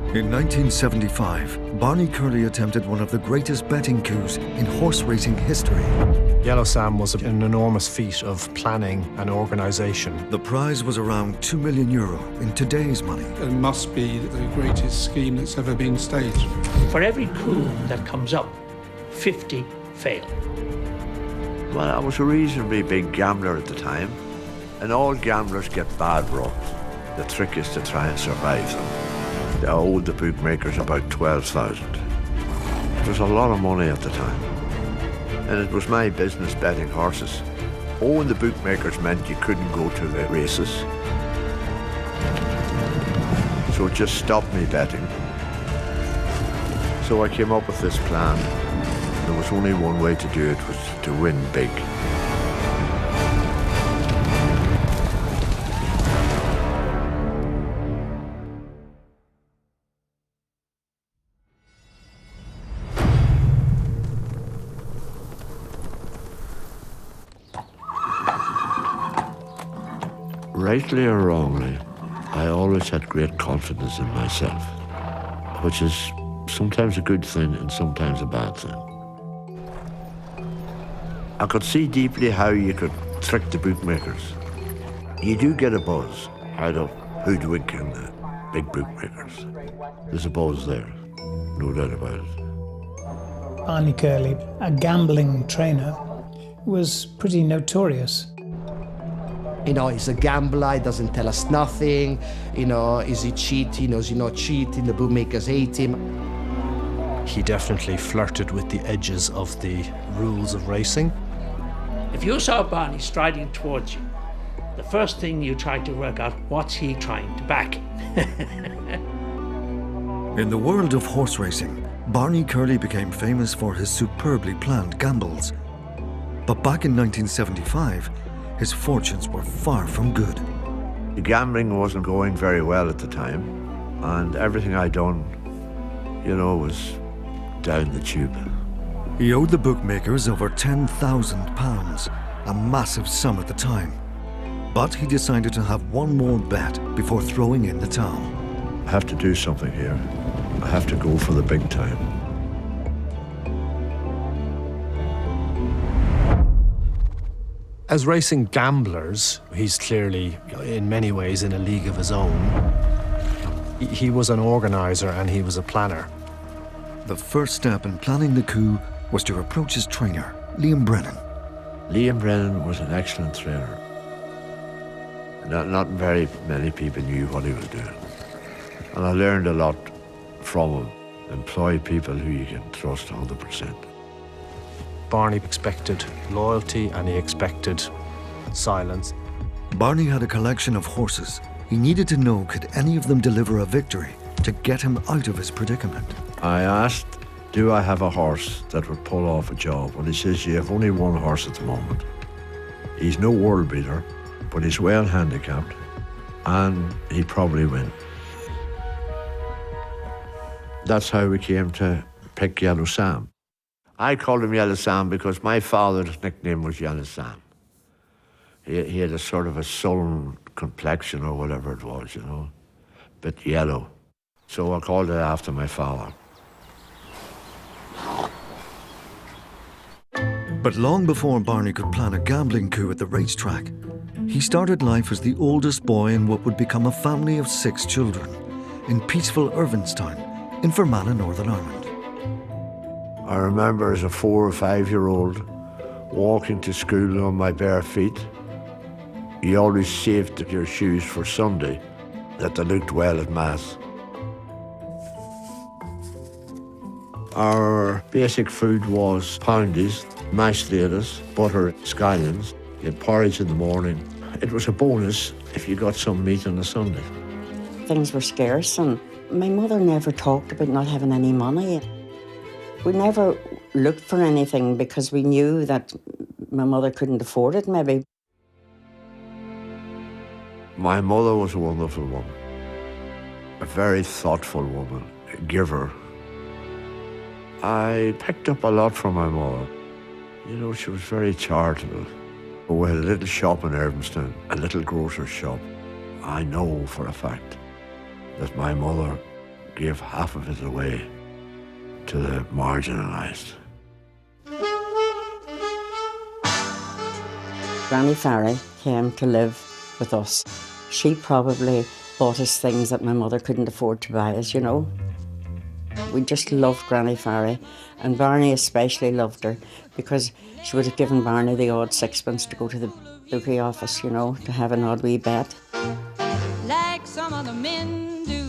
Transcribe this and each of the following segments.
In 1975, Barney Curley attempted one of the greatest betting coups in horse racing history. Yellow Sam was an enormous feat of planning and organisation. The prize was around €2 million in today's money. It must be the greatest scheme that's ever been staged. For every coup that comes up, 50 fail. Well, I was a reasonably big gambler at the time, and all gamblers get bad runs. The trick is to try and survive them. I owed the bookmakers about 12,000. It was a lot of money at the time. And it was my business betting horses. Owing the bookmakers meant you couldn't go to the races. So it just stopped me betting. So I came up with this plan. There was only one way to do it, was to win big. Rightly or wrongly, I always had great confidence in myself, which is sometimes a good thing and sometimes a bad thing. I could see deeply how you could trick the bookmakers. You do get a buzz out of hoodwinking the big bookmakers. There's a buzz there, no doubt about it. Barney Curley, a gambling trainer, was pretty notorious. You know, he's a gambler, he doesn't tell us nothing. You know, is he cheating, is he not cheating? The bookmakers hate him. He definitely flirted with the edges of the rules of racing. If you saw Barney striding towards you, the first thing you tried to work out, what's he trying to back? In the world of horse racing, Barney Curley became famous for his superbly planned gambles. But back in 1975, his fortunes were far from good. The gambling wasn't going very well at the time, and everything I'd done, you know, was down the tube. He owed the bookmakers over £10,000, a massive sum at the time. But he decided to have one more bet before throwing in the towel. I have to do something here. I have to go for the big time. As racing gamblers, he's clearly, in many ways, in a league of his own. He was an organiser and he was a planner. The first step in planning the coup was to approach his trainer, Liam Brennan. Liam Brennan was an excellent trainer. Not very many people knew what he was doing. And I learned a lot from him. Employ people who you can trust 100%. Barney expected loyalty and he expected silence. Barney had a collection of horses. He needed to know, could any of them deliver a victory to get him out of his predicament? I asked, do I have a horse that would pull off a job? And he says, you have only one horse at the moment. He's no world beater, but he's well handicapped, and he'd probably win. That's how we came to pick Yellow Sam. I called him Yellow Sam because my father's nickname was Yellow Sam. He had a sort of a sullen complexion or whatever it was, you know, bit yellow. So I called it after my father. But long before Barney could plan a gambling coup at the racetrack, he started life as the oldest boy in what would become a family of 6 children in peaceful Irvinstown in Fermanagh, Northern Ireland. I remember as a 4 or 5-year-old walking to school on my bare feet. You always saved your shoes for Sunday, that they looked well at Mass. Our basic food was poundies, mashed potatoes, butter, scallions. You had porridge in the morning. It was a bonus if you got some meat on a Sunday. Things were scarce and my mother never talked about not having any money. We never looked for anything because we knew that my mother couldn't afford it, maybe. My mother was a wonderful woman, a very thoughtful woman, a giver. I picked up a lot from my mother. You know, she was very charitable. We had a little shop in Irvinstown, a little grocer's shop. I know for a fact that my mother gave half of it away to the marginalised. Granny Farry came to live with us. She probably bought us things that my mother couldn't afford to buy us, you know. We just loved Granny Farry, and Barney especially loved her because she would have given Barney the odd sixpence to go to the bookie office, you know, to have an odd wee bet. Like some other men do.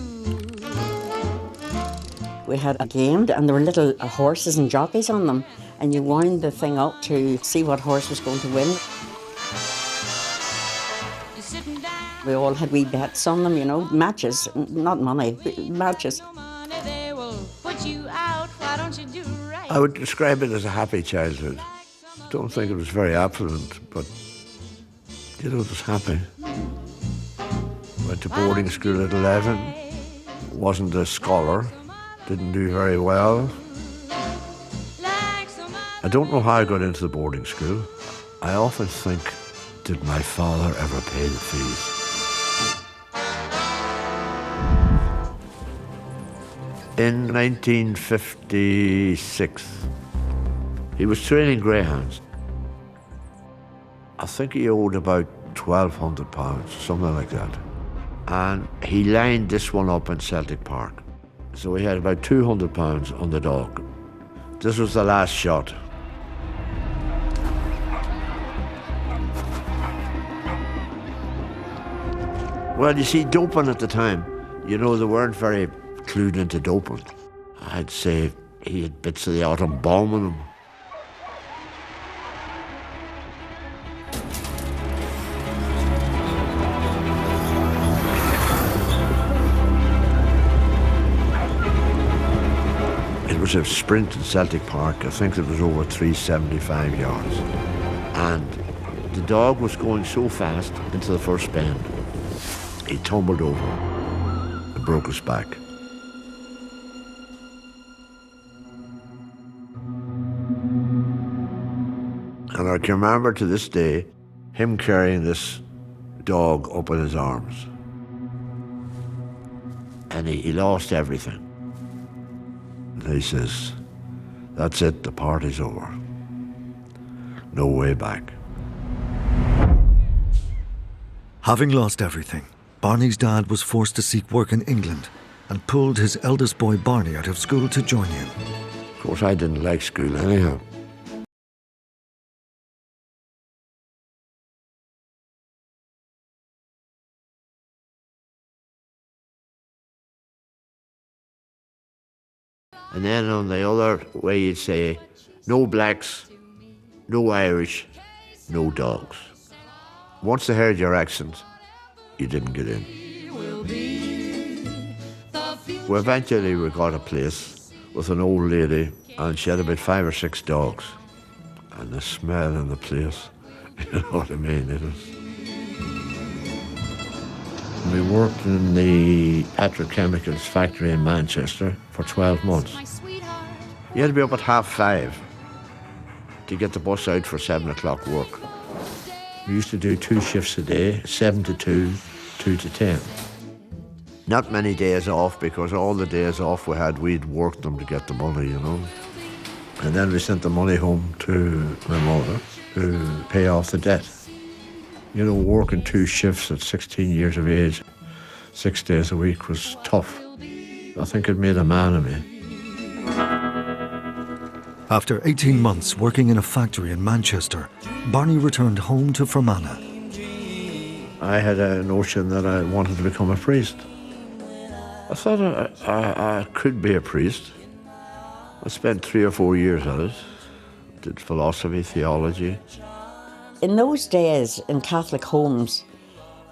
We had a game, and there were little horses and jockeys on them, and you wound the thing up to see what horse was going to win. We all had wee bets on them, you know, matches, not money, matches. I would describe it as a happy childhood. Don't think it was very affluent, but, you know, it was happy. Went to boarding school at 11, wasn't a scholar, didn't do very well. I don't know how I got into the boarding school. I often think, did my father ever pay the fees? In 1956, he was training greyhounds. I think he owed about £1,200, something like that. And he lined this one up in Celtic Park. So he had about £200 on the dog. This was the last shot. Well, you see, doping at the time, you know, they weren't very clued into doping. I'd say he had bits of the atom bomb in him. It was a sprint in Celtic Park. I think it was over 375 yards. And the dog was going so fast into the first bend, he tumbled over and broke his back. And I can remember to this day him carrying this dog up in his arms. And he lost everything. And he says, that's it, the party's over. No way back. Having lost everything, Barney's dad was forced to seek work in England and pulled his eldest boy Barney out of school to join him. Of course, I didn't like school anyhow. And then on the other way you'd say, no blacks, no Irish, no dogs. Once they heard your accent, you didn't get in. Well, eventually we got a place with an old lady, and she had about 5 or 6 dogs. And the smell in the place, you know what I mean? It was. We worked in the petrochemicals factory in Manchester for 12 months. You had to be up at 5:30 to get the bus out for 7 o'clock work. We used to do 2 shifts a day, 7 to 2, 2 to 10. Not many days off, because all the days off we had, we'd worked them to get the money, you know. And then we sent the money home to my mother to pay off the debt. You know, working 2 shifts at 16 years of age, 6 days a week was tough. I think it made a man of me. After 18 months working in a factory in Manchester, Barney returned home to Fermanagh. I had a notion that I wanted to become a priest. I thought I could be a priest. I spent 3 or 4 years at it. Did philosophy, theology. In those days, in Catholic homes,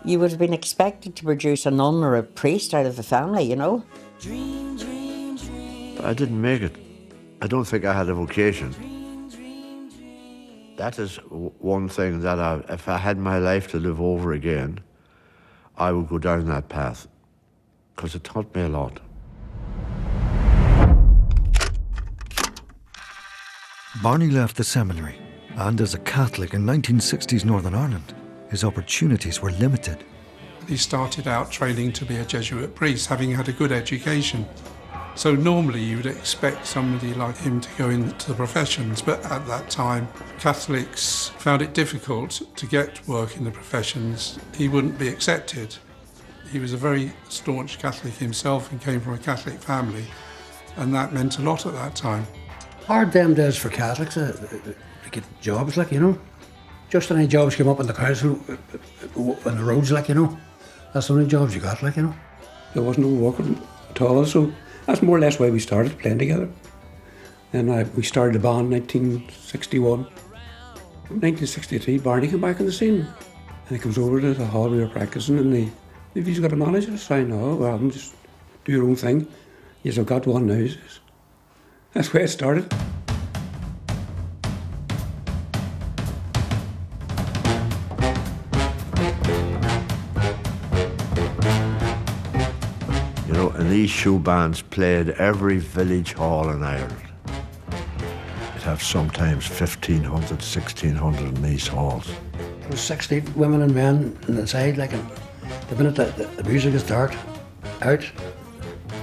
you would have been expected to produce a nun or a priest out of the family, you know. I didn't make it. I don't think I had a vocation. That is one thing that if I had my life to live over again, I would go down that path, because it taught me a lot. Barney left the seminary, and as a Catholic in 1960s Northern Ireland, his opportunities were limited. He started out training to be a Jesuit priest, having had a good education. So normally you would expect somebody like him to go into the professions, but at that time Catholics found it difficult to get work in the professions. He wouldn't be accepted. He was a very staunch Catholic himself and came from a Catholic family, and that meant a lot at that time. Hard them days for Catholics to get jobs, like, you know. Just any jobs came up in the council, on the roads, like, you know. That's the only jobs you got, like, you know. There wasn't no work at all, so that's more or less why we started playing together. And we started a band in 1961. 1963, Barney came back on the scene. And he comes over to the hall we were practicing, and if you've got a manager, I say, no, well, just do your own thing. Yes, I've got one now. He says. That's where it started. You know, and these shoe bands played every village hall in Ireland. You'd have sometimes 1,500, 1,600 in these halls. There was 60 women and men inside, like, and the minute the music is out,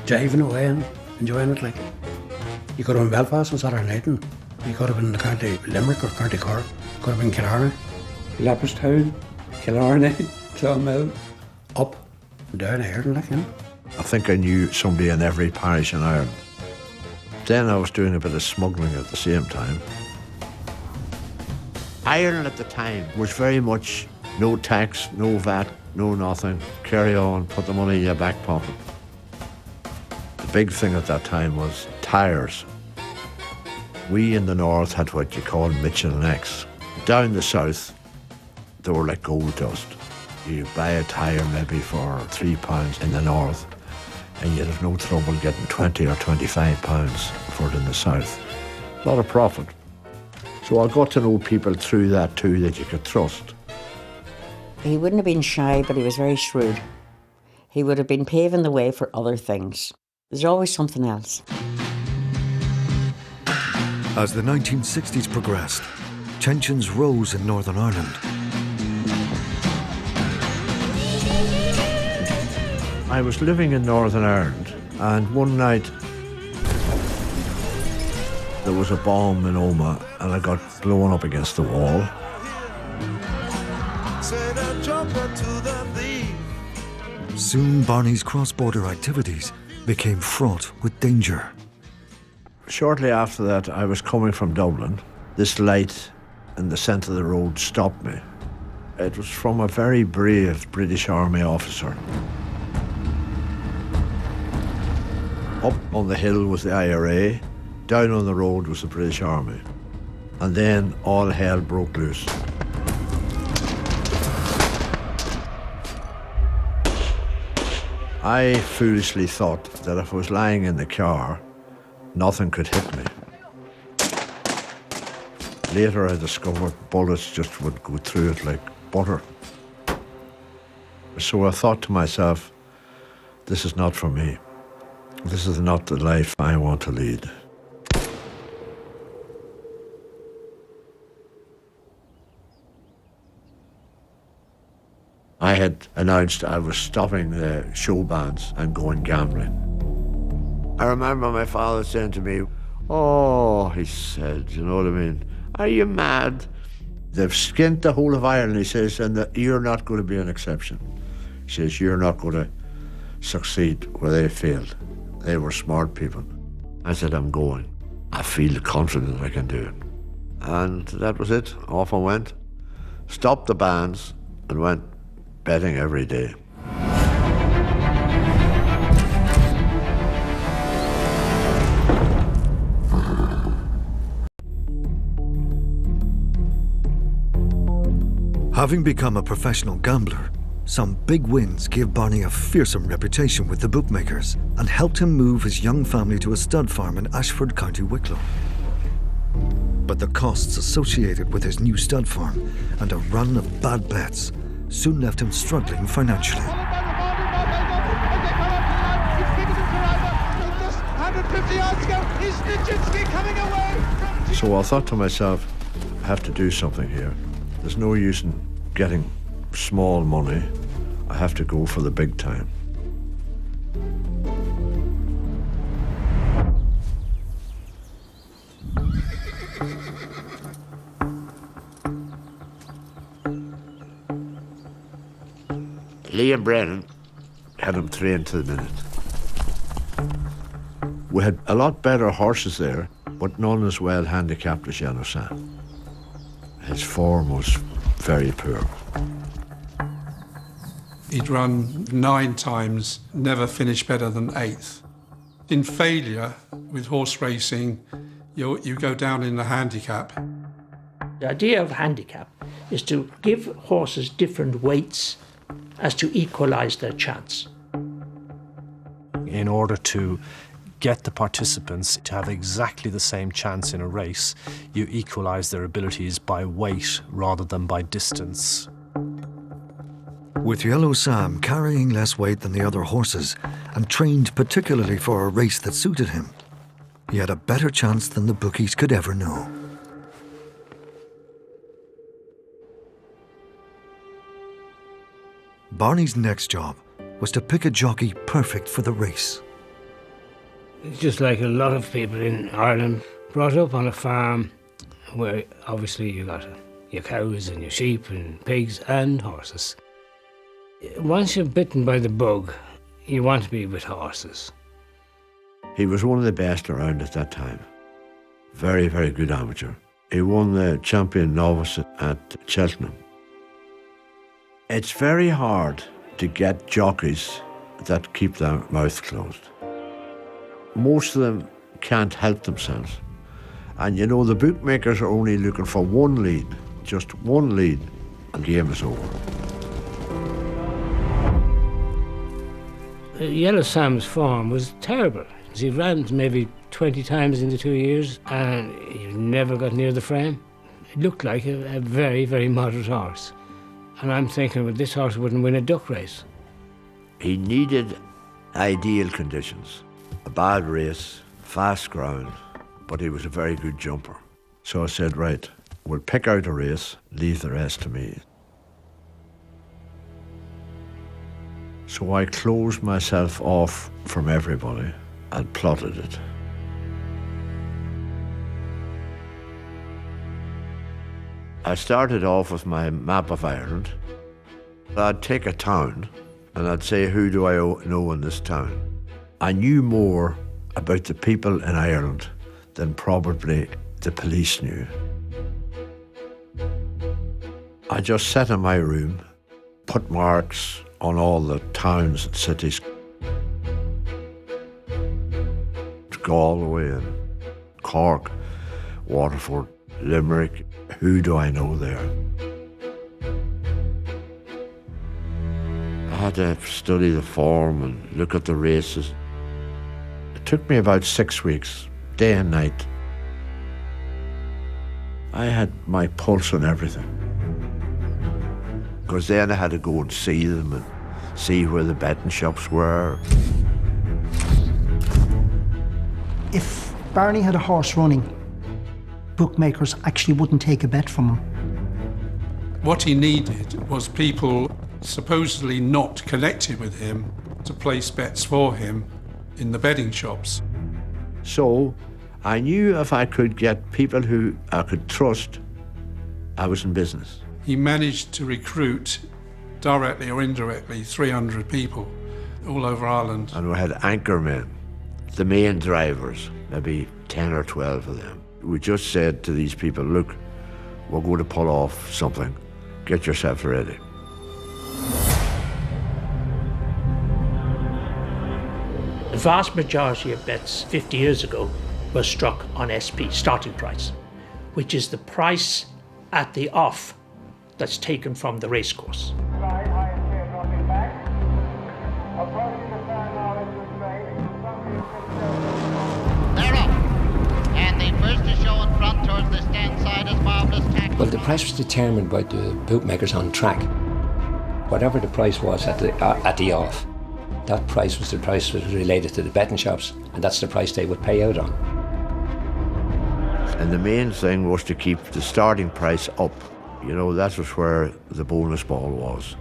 jiving away and enjoying it, like. You could have been Belfast on Saturday night, and you could have been in the County Limerick or County Cork, could have been Killarney. Leopardstown, Killarney, Clonmel. Up and down Ireland, like, you know. I think I knew somebody in every parish in Ireland. Then I was doing a bit of smuggling at the same time. Ireland at the time was very much no tax, no VAT, no nothing. Carry on, put the money in your back pocket. The big thing at that time was tyres. We in the north had what you call Mitchell and X. Down the south, they were like gold dust. You buy a tyre maybe for £3 in the north, and you'd have no trouble getting 20 or 25 pounds for it in the south. A lot of profit. So I got to know people through that too that you could trust. He wouldn't have been shy, but he was very shrewd. He would have been paving the way for other things. There's always something else. As the 1960s progressed, tensions rose in Northern Ireland. I was living in Northern Ireland, and one night there was a bomb in Omagh, and I got blown up against the wall. Soon Barney's cross-border activities became fraught with danger. Shortly after that, I was coming from Dublin. This light in the centre of the road stopped me. It was from a very brave British Army officer. Up on the hill was the IRA, down on the road was the British Army. And then all hell broke loose. I foolishly thought that if I was lying in the car, nothing could hit me. Later I discovered bullets just would go through it like butter. So I thought to myself, this is not for me. This is not the life I want to lead. I had announced I was stopping the show bands and going gambling. I remember my father saying to me, oh, he said, you know what I mean? Are you mad? They've skinned the whole of Ireland, he says, and you're not going to be an exception. He says, you're not going to succeed where they failed. They were smart people. I said, I'm going. I feel confident I can do it. And that was it. Off I went. Stopped the bands and went betting every day. Having become a professional gambler, some big wins gave Barney a fearsome reputation with the bookmakers and helped him move his young family to a stud farm in Ashford, County Wicklow. But the costs associated with his new stud farm and a run of bad bets soon left him struggling financially. So I thought to myself, I have to do something here. There's no use in getting small money. I have to go for the big time. Lee and Brennan had him trained to the minute. We had a lot better horses there, but none as well handicapped as Yellow Sam. His form was very poor. He'd run 9 times, never finished better than 8th. In failure with horse racing, you go down in the handicap. The idea of handicap is to give horses different weights as to equalise their chance. In order to get the participants to have exactly the same chance in a race, you equalise their abilities by weight rather than by distance. With Yellow Sam carrying less weight than the other horses and trained particularly for a race that suited him, he had a better chance than the bookies could ever know. Barney's next job was to pick a jockey perfect for the race. It's just like a lot of people in Ireland, brought up on a farm where obviously you got your cows and your sheep and pigs and horses. Once you're bitten by the bug, you want to be with horses. He was one of the best around at that time. Very, very good amateur. He won the champion novice at Cheltenham. It's very hard to get jockeys that keep their mouth closed. Most of them can't help themselves. And you know, the bookmakers are only looking for one lead, just one lead, and the game is over. Yellow Sam's form was terrible. He ran maybe 20 times in the 2 years and he never got near the frame. It looked like a very, very moderate horse. And I'm thinking, well, this horse wouldn't win a duck race. He needed ideal conditions. A bad race, fast ground, but he was a very good jumper. So I said, right, we'll pick out a race, leave the rest to me. So I closed myself off from everybody and plotted it. I started off with my map of Ireland. I'd take a town and I'd say, who do I know in this town? I knew more about the people in Ireland than probably the police knew. I just sat in my room, put marks on all the towns and cities. Galway and Cork, Waterford, Limerick. Who do I know there? I had to study the form and look at the races. It took me about 6 weeks, day and night. I had my pulse on everything. Because then I had to go and see them and see where the betting shops were. If Barney had a horse running, bookmakers actually wouldn't take a bet from him. What he needed was people supposedly not connected with him to place bets for him in the betting shops. So I knew if I could get people who I could trust, I was in business. He managed to recruit, directly or indirectly, 300 people all over Ireland. And we had anchor men, the main drivers, maybe 10 or 12 of them. We just said to these people, look, we're going to pull off something. Get yourself ready. The vast majority of bets 50 years ago were struck on SP, starting price, which is the price at the off that's taken from the racecourse. Well, the price was determined by the bookmakers on track. Whatever the price was at the off, that price was the price that was related to the betting shops, and that's the price they would pay out on. And the main thing was to keep the starting price up. You know, that was where the bonus ball was.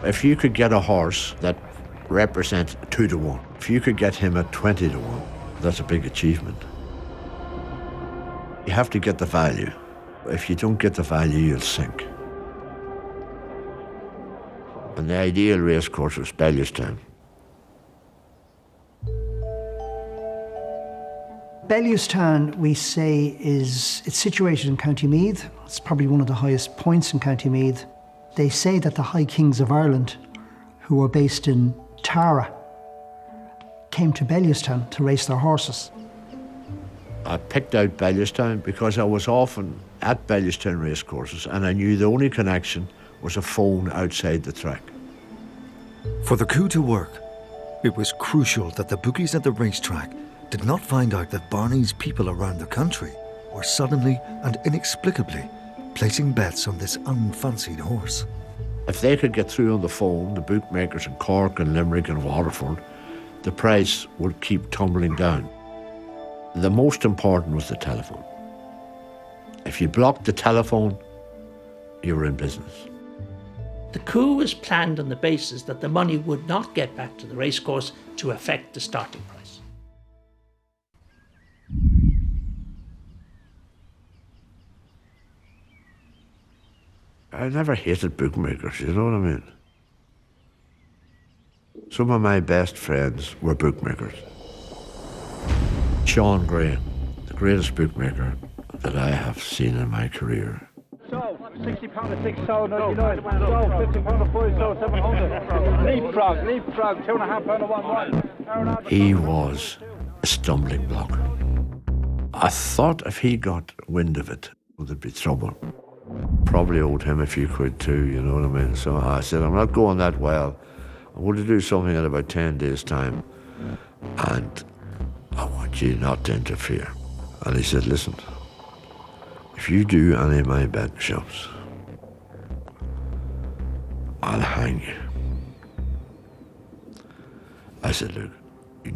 If you could get a horse that represents 2 to 1, if you could get him at 20 to 1, that's a big achievement. You have to get the value. If you don't get the value, you'll sink. And the ideal race course was Bellewstown. Bellewstown, we say, it's situated in County Meath. It's probably one of the highest points in County Meath. They say that the High Kings of Ireland, who were based in Tara, came to Bellewstown to race their horses. I picked out Bellewstown because I was often at Bellewstown racecourses and I knew the only connection was a phone outside the track. For the coup to work, it was crucial that the bookies at the racetrack did not find out that Barney's people around the country were suddenly and inexplicably placing bets on this unfancied horse. If they could get through on the phone, the bookmakers in Cork and Limerick and Waterford, the price would keep tumbling down. The most important was the telephone. If you blocked the telephone, you were in business. The coup was planned on the basis that the money would not get back to the racecourse to affect the starting price. I never hated bookmakers, you know what I mean? Some of my best friends were bookmakers. Sean Graham, the greatest bookmaker that I have seen in my career. So, £60 a 6, so 99. So, £50 a 5, so 700. Leapfrog, £2.5 a 1. He was a stumbling block. I thought if he got wind of it, there'd be trouble. Probably owed him a few quid too, you know what I mean? So I said, I'm not going that well. I'm going to do something in about 10 days' time. And I want you not to interfere. And he said, listen, if you do any of my betting shops, I'll hang you. I said, look,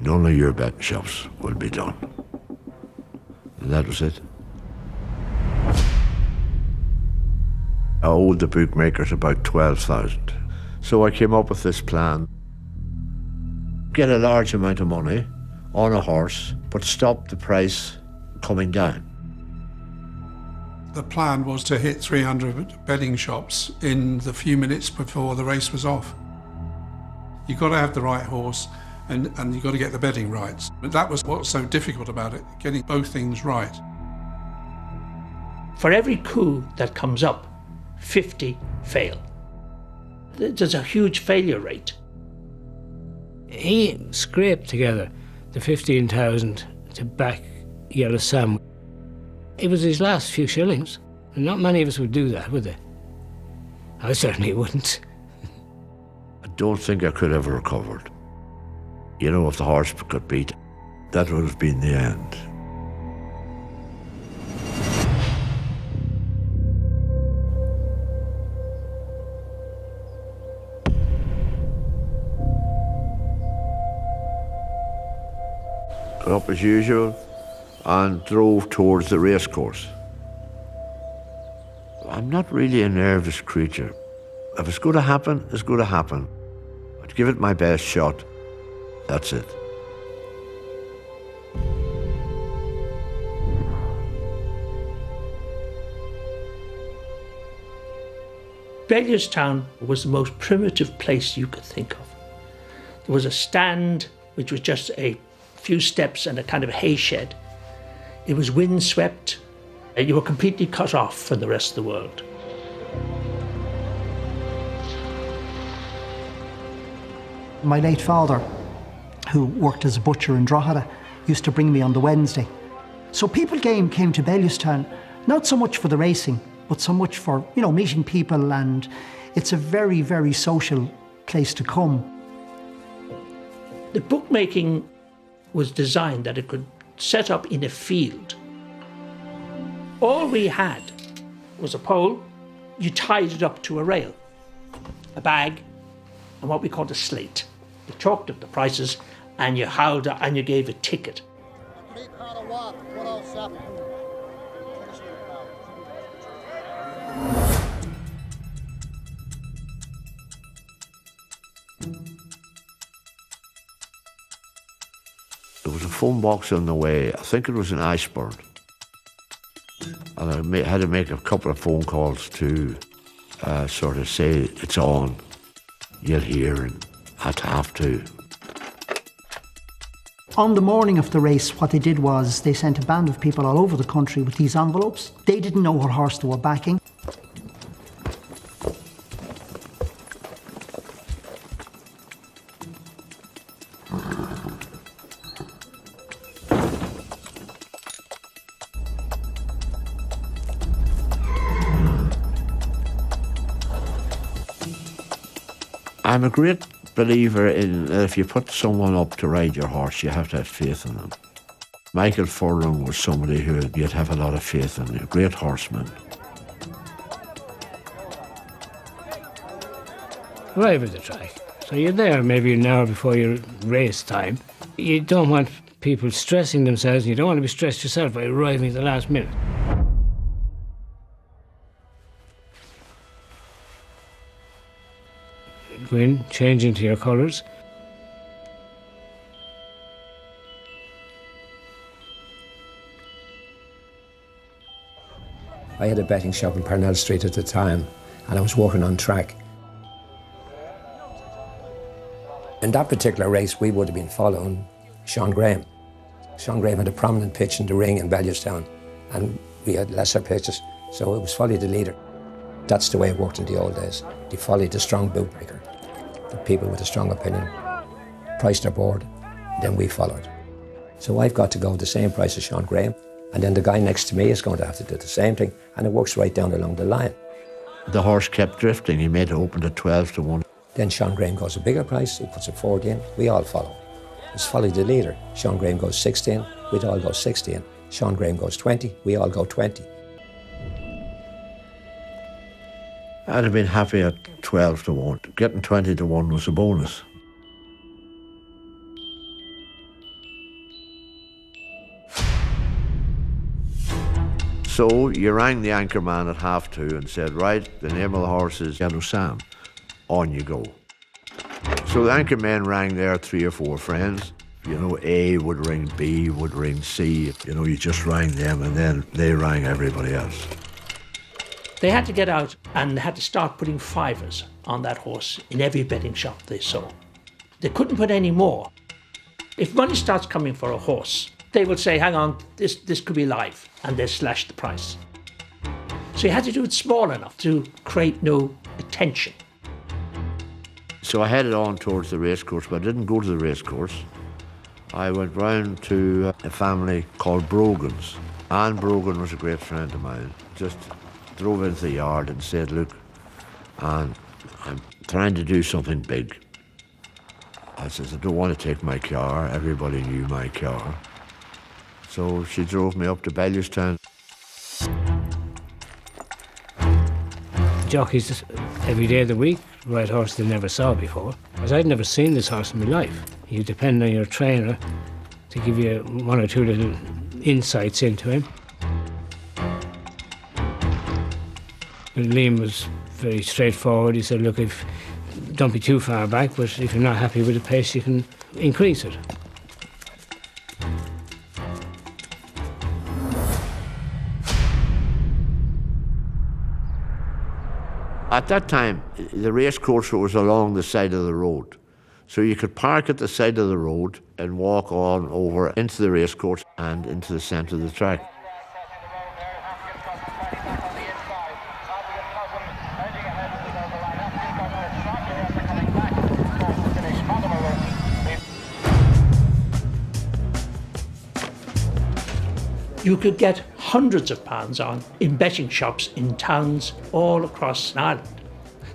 none of your betting shops will be done. And that was it. I owed the bookmakers about 12,000. So I came up with this plan. Get a large amount of money on a horse, but stop the price coming down. The plan was to hit 300 betting shops in the few minutes before the race was off. You've got to have the right horse and you've got to get the betting rights. But that was what's so difficult about it, getting both things right. For every coup that comes up, 50 fail. There's a huge failure rate. He scraped together the 15,000 to back Yellow Sam. It was his last few shillings, and not many of us would do that, would they? I certainly wouldn't. I don't think I could have recovered. You know, if the horse got beat, that would have been the end. Got up as usual and drove towards the racecourse. I'm not really a nervous creature. If it's going to happen, it's going to happen. I'd give it my best shot. That's it. Bellewstown was the most primitive place you could think of. There was a stand which was just a few steps and a kind of hay shed. It was windswept. You were completely cut off from the rest of the world. My late father, who worked as a butcher in Drogheda, used to bring me on the Wednesday. So people came to Bellewstown, not so much for the racing, but so much for, you know, meeting people, and it's a very, very social place to come. The bookmaking was designed that it could set up in a field. All we had was a pole, you tied it up to a rail, a bag, and what we called a slate. You chalked up the prices and you held it and you gave a ticket. There was a phone box on the way. I think it was in Ashburn. And I had to make a couple of phone calls to sort of say, it's on, you'll hear, and I'd have to. On the morning of the race, what they did was they sent a band of people all over the country with these envelopes. They didn't know what horse they were backing. I'm a great believer in that if you put someone up to ride your horse, you have to have faith in them. Michael Furlong was somebody who you'd have a lot of faith in, a great horseman. Arrive at the track. So you're there maybe an hour before your race time. You don't want people stressing themselves, and you don't want to be stressed yourself by arriving at the last minute. Go in, change into your colours. I had a betting shop in Parnell Street at the time, and I was working on track. In that particular race, we would have been following Sean Graham. Sean Graham had a prominent pitch in the ring in Bellewstown, and we had lesser pitches, so it was follow the leader. That's the way it worked in the old days. They followed the strong bootmaker. The people with a strong opinion priced their board, then we followed. So I've got to go the same price as Sean Graham, and then the guy next to me is going to have to do the same thing, and it works right down along the line. The horse kept drifting. He made it open to 12-1. Then Sean Graham goes a bigger price, he puts a 40 in, we all follow. It's follow the leader. Sean Graham goes 60 in, we'd all go 60 in. Sean Graham goes 20, we all go 20. I'd have been happy at 12-1. Getting 20-1 was a bonus. So you rang the anchor man at 2:30 and said, right, the name of the horse is Yellow Sam. On you go. So the anchor men rang their 3 or 4 friends. You know, A would ring, B would ring, C. You know, you just rang them and then they rang everybody else. They had to get out and had to start putting fivers on that horse in every betting shop they saw. They couldn't put any more. If money starts coming for a horse, they will say, hang on, this could be live, and they slash the price. So you had to do it small enough to create no attention. So I headed on towards the racecourse, but I didn't go to the racecourse. I went round to a family called Brogan's. Anne Brogan was a great friend of mine. Just drove into the yard and said, look, Anne, I'm trying to do something big. I said, I don't want to take my car. Everybody knew my car. So she drove me up to Bellewstown. Jockeys every day of the week ride horse they never saw before. Because I'd never seen this horse in my life. You depend on your trainer to give you 1 or 2 little insights into him. And Liam was very straightforward. He said, look, don't be too far back, but if you're not happy with the pace, you can increase it. At that time, the racecourse was along the side of the road. So you could park at the side of the road and walk on over into the racecourse and into the centre of the track. You could get hundreds of pounds on in betting shops in towns all across Ireland.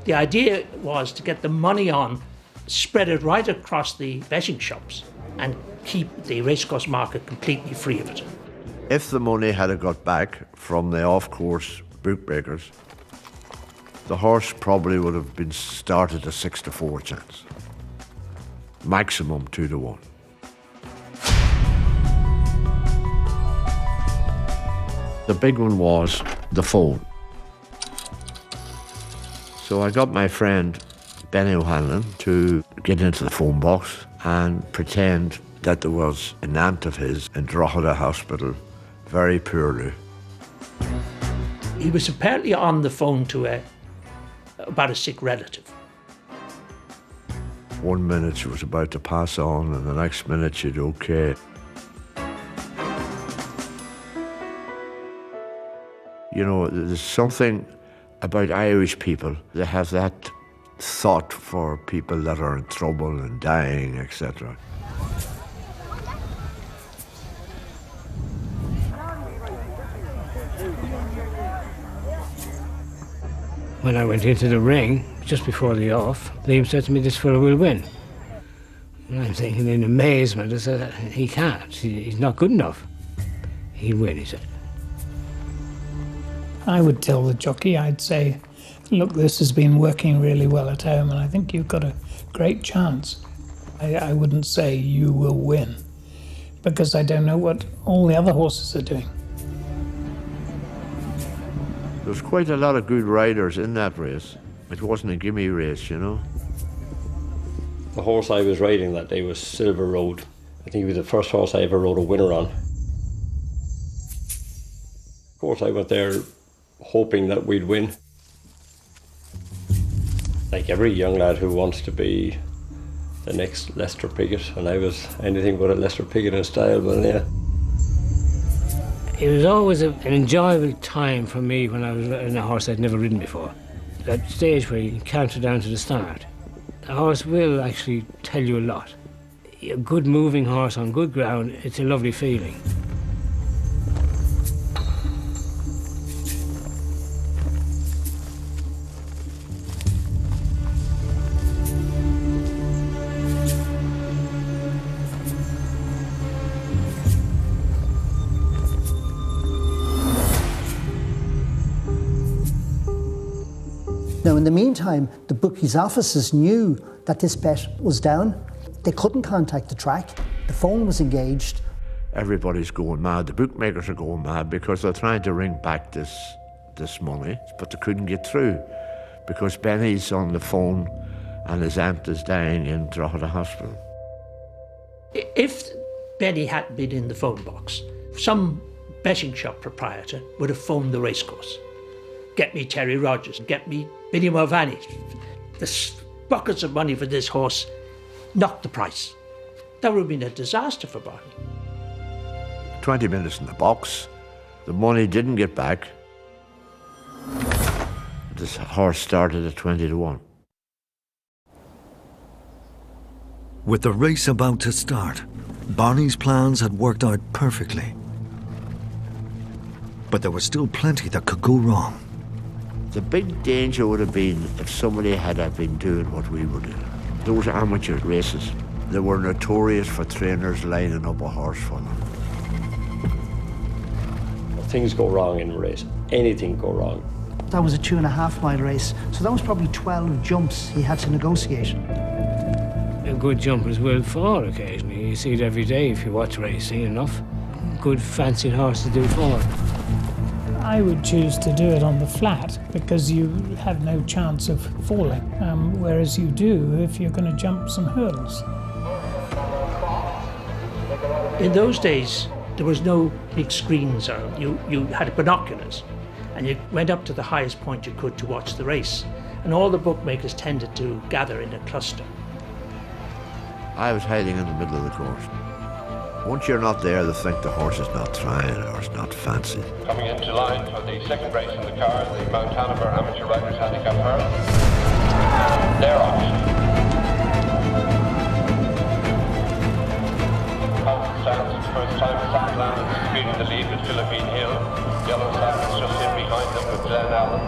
The idea was to get the money on, spread it right across the betting shops and keep the racecourse market completely free of it. If the money had got back from the off-course bookmakers, the horse probably would have been started a 6-4 chance. Maximum 2-1. The big one was the phone. So I got my friend Benny O'Hanlon to get into the phone box and pretend that there was an aunt of his in Drogheda Hospital, very poorly. He was apparently on the phone to about a sick relative. 1 minute she was about to pass on, and the next minute she'd okay. You know, there's something about Irish people. They have that thought for people that are in trouble and dying, etc. When I went into the ring, just before the off, Liam said to me, "This fellow will win." And I'm thinking in amazement, I said, "He can't, he's not good enough. He'll win," he said. I would tell the jockey, I'd say, "Look, this has been working really well at home and I think you've got a great chance." I wouldn't say you will win, because I don't know what all the other horses are doing. There was quite a lot of good riders in that race. It wasn't a gimme race, you know. The horse I was riding that day was Silver Road. I think it was the first horse I ever rode a winner on. Of course, I went there hoping that we'd win. Like every young lad who wants to be the next Lester Piggott, and I was anything but a Lester Piggott in style, but yeah. It was always an enjoyable time for me when I was riding a horse I'd never ridden before. That stage where you canter down to the start. A horse will actually tell you a lot. A good moving horse on good ground, it's a lovely feeling. Now, in the meantime, the bookies' offices knew that this bet was down. They couldn't contact the track. The phone was engaged. Everybody's going mad. The bookmakers are going mad because they're trying to ring back this money, but they couldn't get through because Benny's on the phone and his aunt is dying in Drogheda Hospital. If Benny hadn't been in the phone box, some betting shop proprietor would have phoned the racecourse. Get me Terry Rogers, get me Billy Mulvaney. The buckets of money for this horse knocked the price. That would have been a disaster for Barney. 20 minutes in the box, the money didn't get back. This horse started at 20-1. With the race about to start, Barney's plans had worked out perfectly. But there was still plenty that could go wrong. The big danger would have been if somebody had been doing what we were doing. Those amateur races, they were notorious for trainers lining up a horse for them. Things go wrong in a race. Anything go wrong. That was a 2.5 mile race, so that was probably 12 jumps he had to negotiate. A good jumpers will fall occasionally. You see it every day if you watch racing enough. Good fancy horses do fall. I would choose to do it on the flat because you have no chance of falling, whereas you do if you're going to jump some hurdles. In those days, there was no big screens around. You had binoculars and you went up to the highest point you could to watch the race. And all the bookmakers tended to gather in a cluster. I was hiding in the middle of the course. Once you're not there, they think the horse is not trying or is not fancy. Coming into line for the second race in the car, the Mount Hanover Amateur Riders Handicap Hurdle. They're off. Stands for the first time, Southland is disputing the lead with Philippine Hill. Yellow Sap is just in behind them with Glen Allen.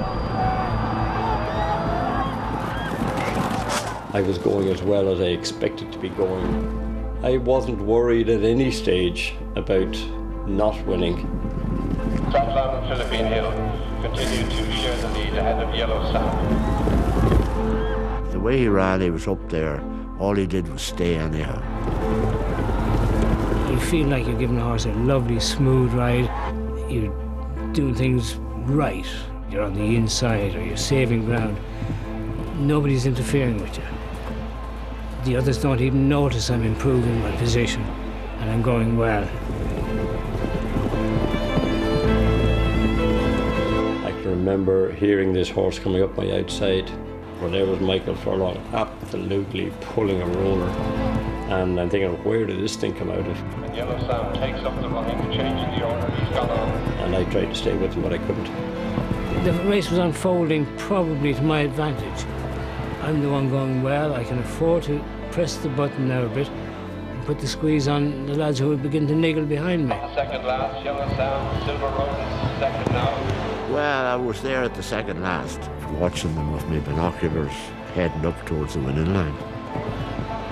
I was going as well as I expected to be going. I wasn't worried at any stage about not winning. Southland and Philippine Hill continue to share the lead ahead of Yellow Sap. The way he ran, he was up there. All he did was stay anyhow. You feel like you're giving the horse a lovely, smooth ride. You're doing things right. You're on the inside or you're saving ground. Nobody's interfering with you. The others don't even notice I'm improving my position. and I'm going well. I can remember hearing this horse coming up my outside, where there was Michael Furlong absolutely pulling a roller. And I'm thinking, where did this thing come out of? And Yellow Sam takes up the running, changing the order he's got on. And I tried to stay with him, but I couldn't. The race was unfolding probably to my advantage. I'm the one going well. I can afford to press the button now a bit and put the squeeze on the lads who will begin to niggle behind me. Second last, Yellow Sam, Silver Road is second now. Well, I was there at the second last, watching them with my binoculars, heading up towards the winning line.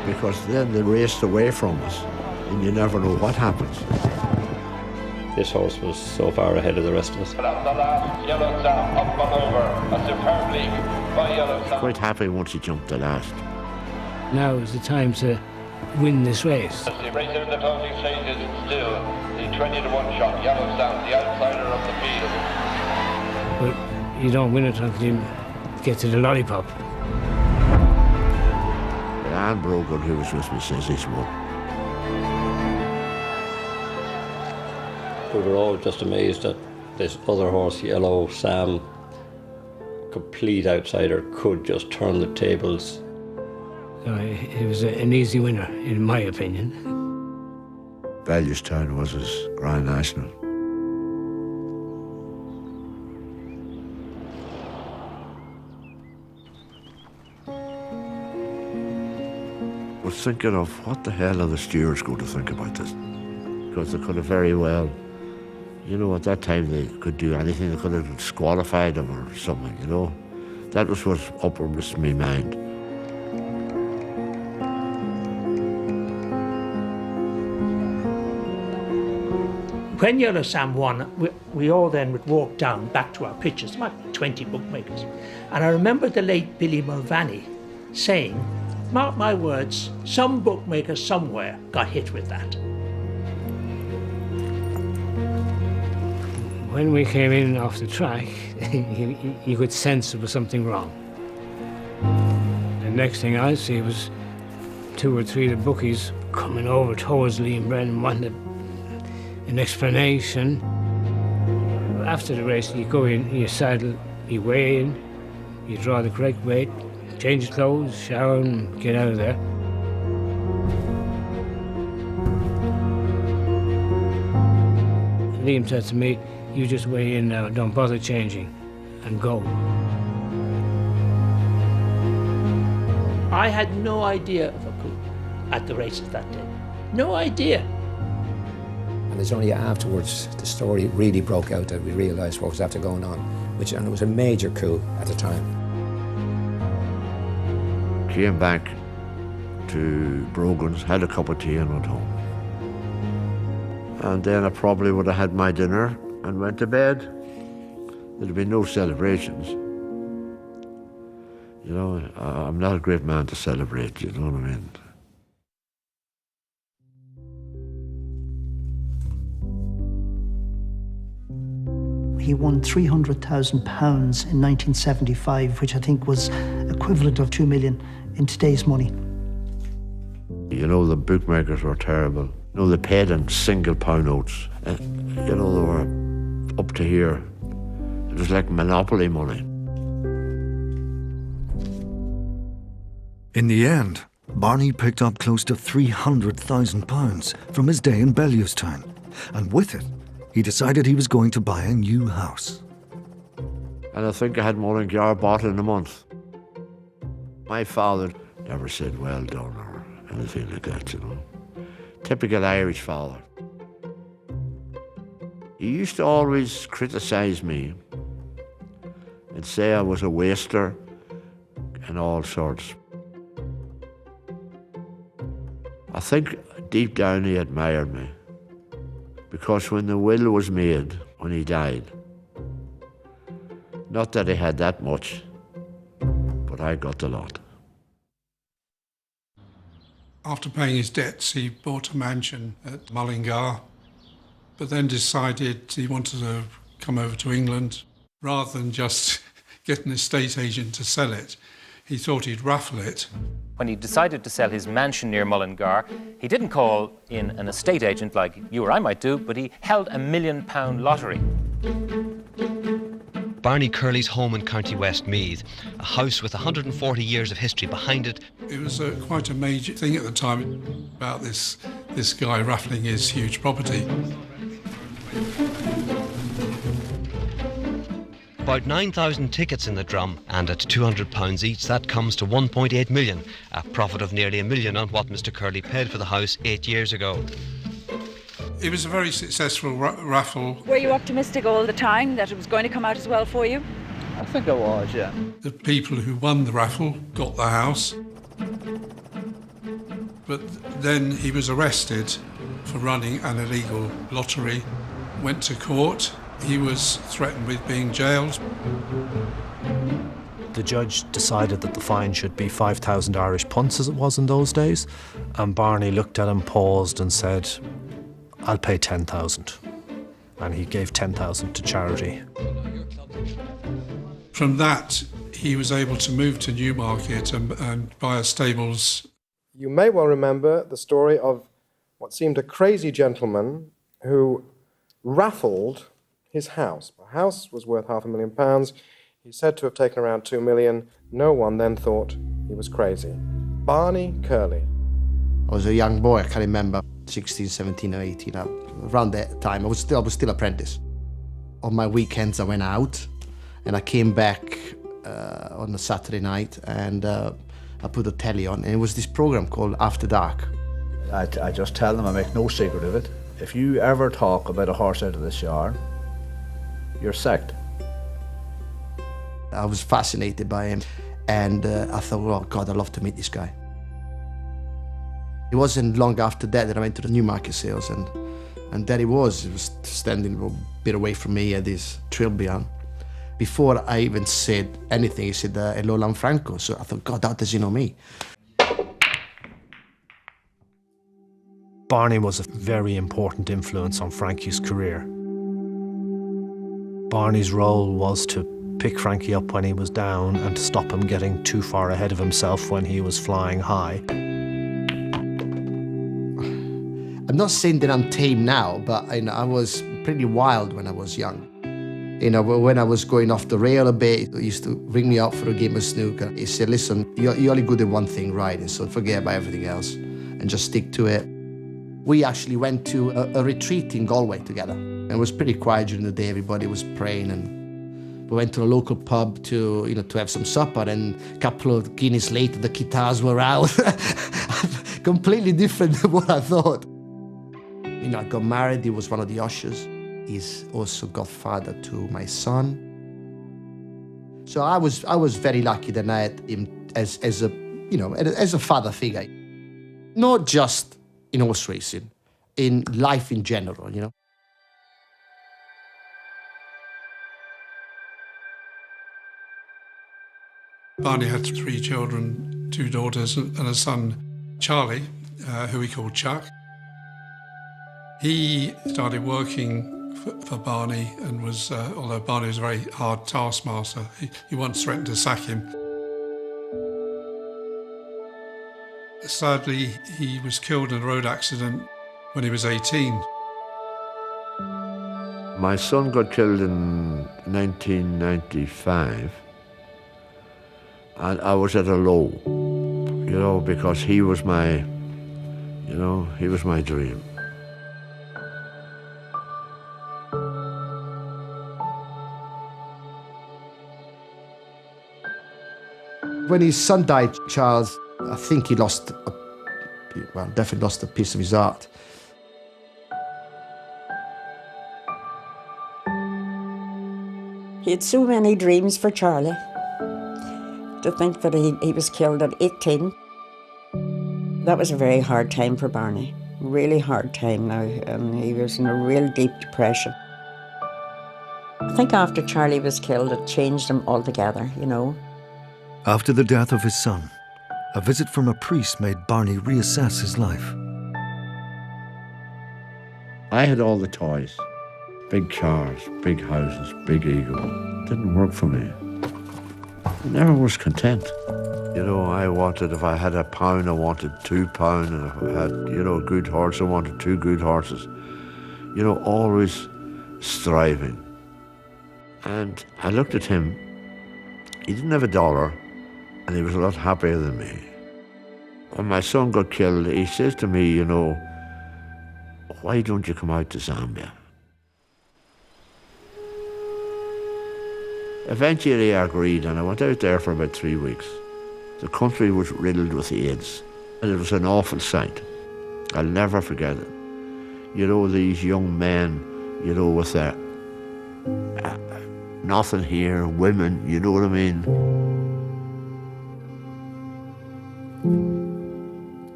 Because then they raced away from us, and you never know what happens. This horse was so far ahead of the rest of us. But at the last, Yellow Sam up and over, a superb leap by Yellow Sam. Quite happy once he jumped the last. Now is the time to win this race. The race in the closing stages is still the 20-to-1 shot, Yellow Sam, the outsider of the field. But you don't win it until you get to the lollipop. Anne Brogan, who was with me, says he's won. We were all just amazed that this other horse, Yellow Sam, complete outsider, could just turn the tables. He was an easy winner, in my opinion. Bellewstown was his Grand National. I was thinking of what the hell are the stewards going to think about this? Because they could have very well, you know, at that time they could do anything. They could have disqualified them or something, you know. That was what uppermost in my mind. When Yellow Sam won, we all then would walk down back to our pitches, about 20 bookmakers. And I remember the late Billy Mulvaney saying, mark my words, some bookmaker somewhere got hit with that. When we came in off the track, you could sense there was something wrong. The next thing I see was 2 or 3 of the bookies coming over towards Liam Brennan, wanting an explanation. After the race, you go in, you saddle, you weigh in, you draw the correct weight, change your clothes, shower and get out of there. Liam said to me, you just weigh in now, don't bother changing, and go. I had no idea of a coup at the races that day. No idea. And it's only afterwards the story really broke out that we realised what was after going on, and it was a major coup at the time. Came back to Brogan's, had a cup of tea and went home. And then I probably would have had my dinner and went to bed. There'd be no celebrations. You know, I'm not a great man to celebrate, you know what I mean? He won £300,000 in 1975, which I think was equivalent of 2 million in today's money. You know, the bookmakers were terrible. You know, they paid in single pound notes. You know, they were up to here. It was like monopoly money. In the end, Barney picked up close to £300,000 from his day in Bellewstown, and with it, he decided he was going to buy a new house. And I think I had more than Gar bought in a month. My father never said well done or anything like that, you know. Typical Irish father. He used to always criticise me and say I was a waster and all sorts. I think deep down he admired me. Because when the will was made, when he died, not that he had that much, but I got a lot. After paying his debts, he bought a mansion at Mullingar, but then decided he wanted to come over to England. Rather than just get an estate agent to sell it, he thought he'd ruffle it. When he decided to sell his mansion near Mullingar, he didn't call in an estate agent like you or I might do, but he held £1 million lottery. Barney Curley's home in County Westmeath, a house with 140 years of history behind it. It was quite a major thing at the time about this guy ruffling his huge property. About 9,000 tickets in the drum, and at £200 each, that comes to 1.8 million, a profit of nearly £1 million on what Mr. Curley paid for the house 8 years ago. It was a very successful raffle. Were you optimistic all the time that it was going to come out as well for you? I think I was, yeah. The people who won the raffle got the house. But then he was arrested for running an illegal lottery, went to court. He was threatened with being jailed. The judge decided that the fine should be 5,000 Irish punts, as it was in those days, and Barney looked at him, paused and said, "I'll pay 10,000. And he gave 10,000 to charity. From that, he was able to move to Newmarket and buy a stables. You may well remember the story of what seemed a crazy gentleman who raffled his house. The house was worth £500,000. He's said to have taken around 2 million. No one then thought he was crazy. Barney Curley. I was a young boy, I can't remember, 16, 17 or 18. Around that time, I was still apprentice. On my weekends, I went out and I came back on a Saturday night and I put the telly on, and it was this program called After Dark. I just tell them, I make no secret of it. If you ever talk about a horse out of this yard, you're sacked. I was fascinated by him, and I thought, oh God, I'd love to meet this guy. It wasn't long after that I went to the Newmarket sales, and there he was standing a bit away from me at this Trilbian. Before I even said anything, he said, hello, Lanfranco. So I thought, God, how does he know me? Barney was a very important influence on Frankie's career. Barney's role was to pick Frankie up when he was down and to stop him getting too far ahead of himself when he was flying high. I'm not saying that I'm tame now, but I was pretty wild when I was young. When I was going off the rail a bit, he used to ring me up for a game of snooker. He said, listen, you're only good at one thing, right? And so forget about everything else and just stick to it. We actually went to a retreat in Galway together. And it was pretty quiet during the day. Everybody was praying, and we went to a local pub to have some supper, and a couple of Guinness later, the guitars were out. Completely different than what I thought. I got married. He was one of the ushers. He's also godfather to my son. So I was very lucky that I had him as a father figure. Not just in horse racing, in life in general, Barney had 3 children, 2 daughters and a son, Charlie, who he called Chuck. He started working for Barney and was, although Barney was a very hard taskmaster, he once threatened to sack him. Sadly, he was killed in a road accident when he was 18. My son got killed in 1995, and I was at a low, because he was my dream. When his son died, Charles, I think he definitely lost a piece of his heart. He had so many dreams for Charlie. To think that he was killed at 18, that was a very hard time for Barney. Really hard time now, and he was in a real deep depression. I think after Charlie was killed, it changed him altogether, After the death of his son, a visit from a priest made Barney reassess his life. I had all the toys. Big cars, big houses, big ego. Didn't work for me. Never was content. You know, I wanted, if I had £1, I wanted £2, and if I had, a good horse, I wanted 2 good horses. Always striving. And I looked at him, he didn't have $1, and he was a lot happier than me. When my son got killed, he says to me, why don't you come out to Zambia? Eventually I agreed, and I went out there for about 3 weeks. The country was riddled with AIDS, and it was an awful sight. I'll never forget it. These young men, with their nothing here, women, you know what I mean?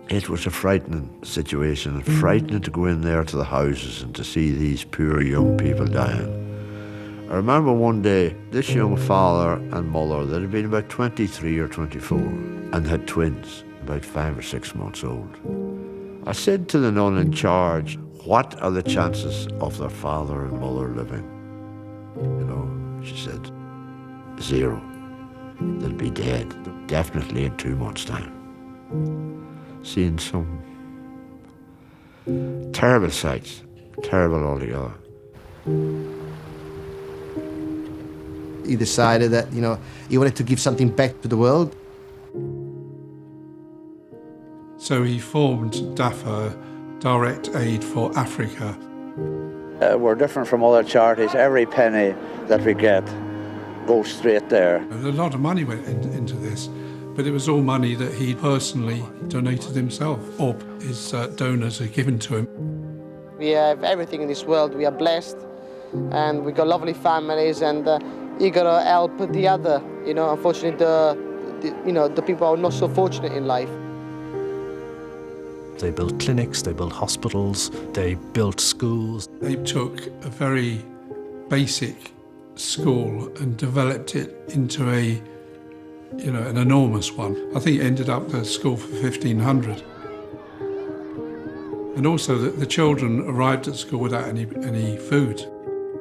It was a frightening situation, frightening to go in there to the houses and to see these poor young people dying. I remember one day, this young father and mother that had been about 23 or 24 and had twins, about 5 or 6 months old. I said to the nun in charge, what are the chances of their father and mother living? She said, 0. They'll be dead, definitely in 2 months' time. Seeing some terrible sights, terrible altogether. He decided that, he wanted to give something back to the world. So he formed DAFA, Direct Aid for Africa. We're different from other charities. Every penny that we get goes straight there. And a lot of money went into this, but it was all money that he personally donated himself, or his donors had given to him. We have everything in this world. We are blessed, and we got lovely families, and you gotta help the other. Unfortunately, the people are not so fortunate in life. They built clinics, they built hospitals, they built schools. They took a very basic school and developed it into an enormous one. I think it ended up a school for 1,500. And also the children arrived at school without any food.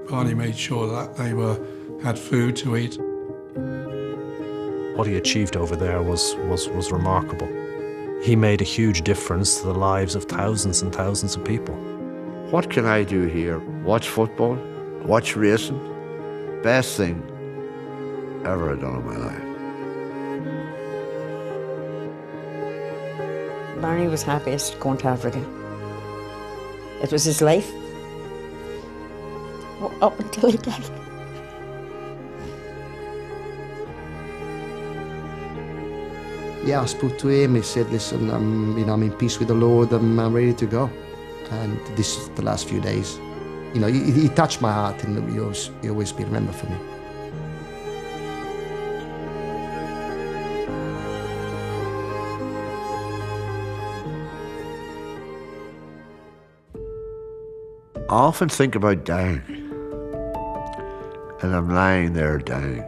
Barney made sure that they had food to eat. What he achieved over there was remarkable. He made a huge difference to the lives of thousands and thousands of people. What can I do here? Watch football, watch racing. Best thing ever I've done in my life. Barney was happiest going to Africa. It was his life. Up until he died. Yeah, I spoke to him. He said, listen, I'm in peace with the Lord. I'm ready to go. And this is the last few days. He touched my heart, and he always be remembered for me. I often think about dying, and I'm lying there dying.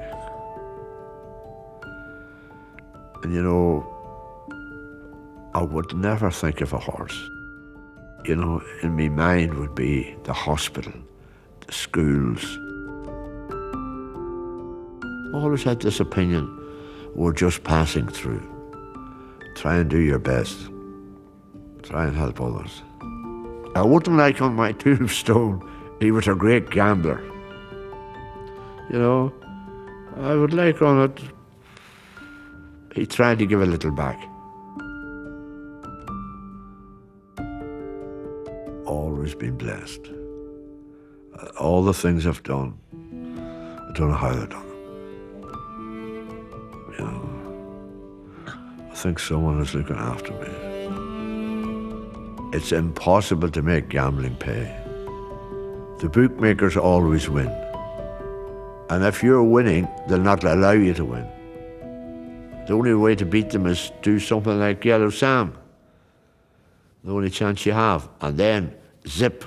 And I would never think of a horse. In my mind would be the hospital, the schools. I always had this opinion, we're just passing through. Try and do your best. Try and help others. I wouldn't like on my tombstone, he was a great gambler. I would like on it, he tried to give a little back. Always been blessed. All the things I've done, I don't know how I've done them. I think someone is looking after me. It's impossible to make gambling pay. The bookmakers always win. And if you're winning, they'll not allow you to win. The only way to beat them is do something like Yellow Sam. The only chance you have. And then, zip,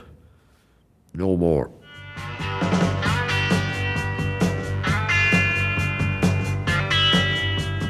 no more.